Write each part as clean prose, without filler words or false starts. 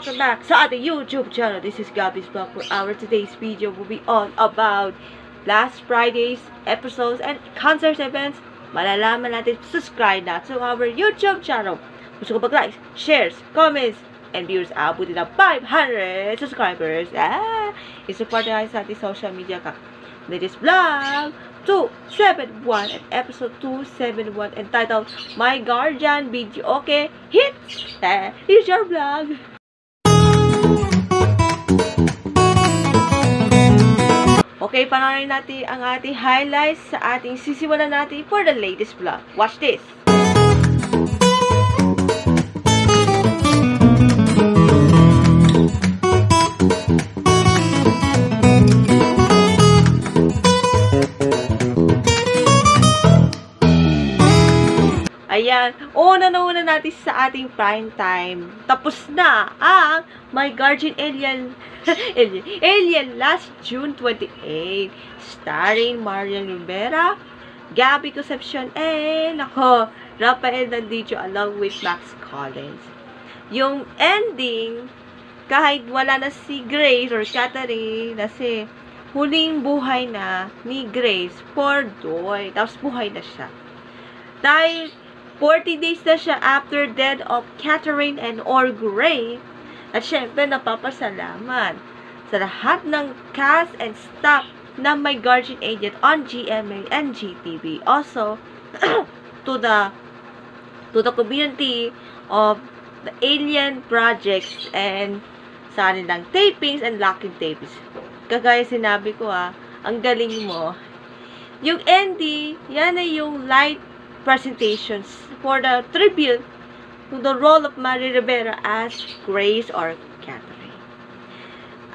welcome back sa ating YouTube channel. This is Gabby's Vlog. For our today's video will be all about last Friday's episodes and concert events. Malalaman natin, subscribe na to our YouTube channel. Gusto ko mag-like, shares, comments, and views. Abutin na 500 subscribers. I-support na sa ating social media ka. This vlog 271 at episode 271 entitled My Guardian Video Okay Hits. Here's your vlog. Okay, panoorin natin ang ating highlights sa ating sisimulan natin for the latest vlog. Watch this. Ayan, una natin sa ating prime time. Tapos na ang My Guardian Alien Alien last June 28. Starring Marian Rivera, Gabby Concepcion, and Rafael Dandicho along with Max Collins. Yung ending, kahit wala na si Grace or Catherine, kasi huling buhay na ni Grace for Doy. Tapos buhay na siya. Dahil 40 days na siya after death of Catherine and or Gray. At syempre, napapasalamat sa lahat ng cast and staff na My Guardian Agent on GMA and GTV. Also, to the community of the Alien projects and sa kanilang tapings and locking tapings. Kagaya sinabi ko ang galing mo. Yung ending, yan ay yung light presentations for the tribute to the role of Mary Rivera as Grace or Catherine.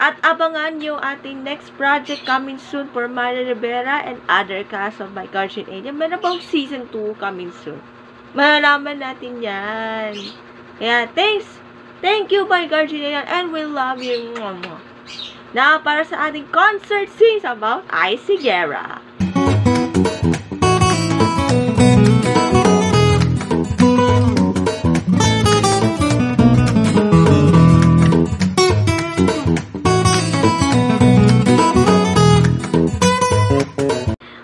At abangan yung ating next project coming soon for Mary Rivera and other cast of My Guardian Angel. Meron bang season 2 coming soon? Malalaman natin yan. Kaya, thanks! Thank you, My Guardian Angel, and we love you. Now, para sa ating concert scenes about Icy Guerra.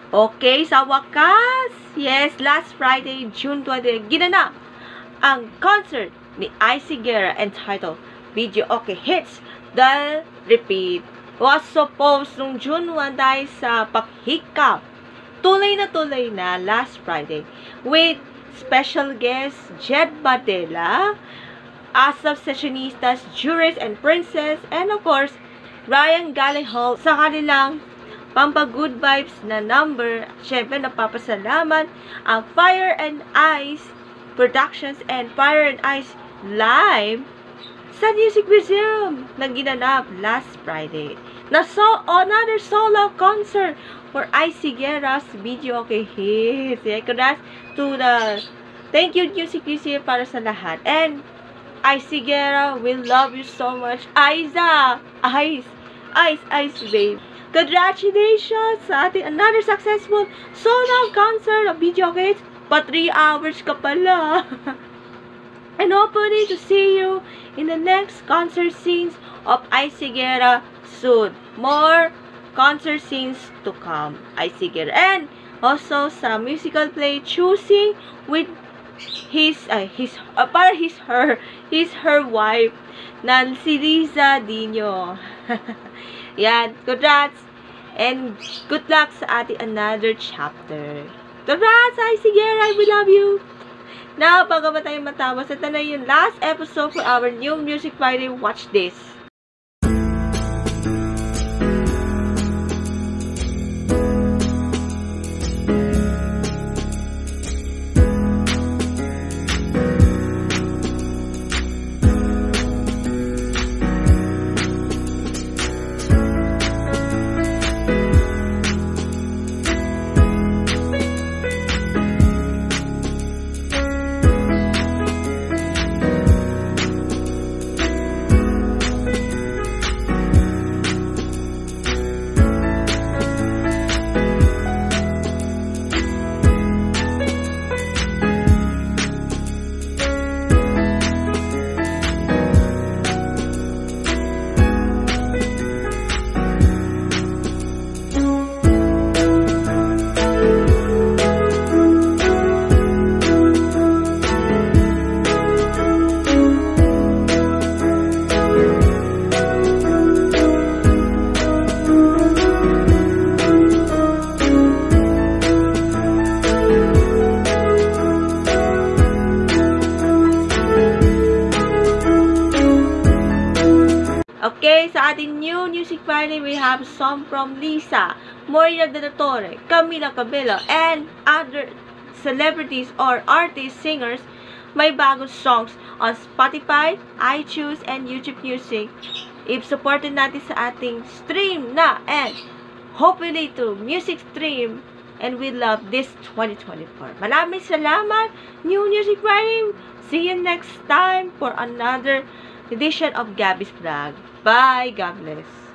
Okay, sa wakas, yes, last Friday, June 20, ginanap ang concert ni Icy Guerra entitled Video Okay Hits The Repeat. Was supposed nung June 1 dahil sa paghikap. Tuloy na last Friday with special guest Jed Badela, Asap Sessionistas, Juris and Princess, and of course, Ryan Gallihall sa kanilang Pampa-good vibes na number. Siyempre, napapasalamat ang Fire and Ice Productions and Fire and Ice Live sa Music Museum na ginanap last Friday. Another solo concert for Icy Guerra's Video Okay Hits. Congrats to the thank you Music Museum para sa lahat. And Icy Guerra, we love you so much. Aiza! Ice, babe. Congratulations sa ating another successful solo concert of Video Okay Hits. Pa 3 hours ka pala. And hopefully to see you in the next concert scenes of Icy Guerra soon. More concert scenes to come. Icy Guerra. And also sa musical play Choosing with her wife na si Liza Dino. Yan, congrats and good luck sa ating another chapter. Congrats, Icy Guerra, we love you. Now, bago ba tayo matapos, ito na yung last episode for our new Music Friday. Watch this. Okay, sa ating new Music Friday, we have song from Lisa, Moira de la Torre, Camila Cabello, and other celebrities or artists, singers. May bagong songs on Spotify, iTunes, and YouTube Music. If supported natin sa ating stream na and hopefully to music stream, and we love this 2024. Maraming salamat, New Music Friday. See you next time for another edition of Gabby's Vlog. Bye. God bless.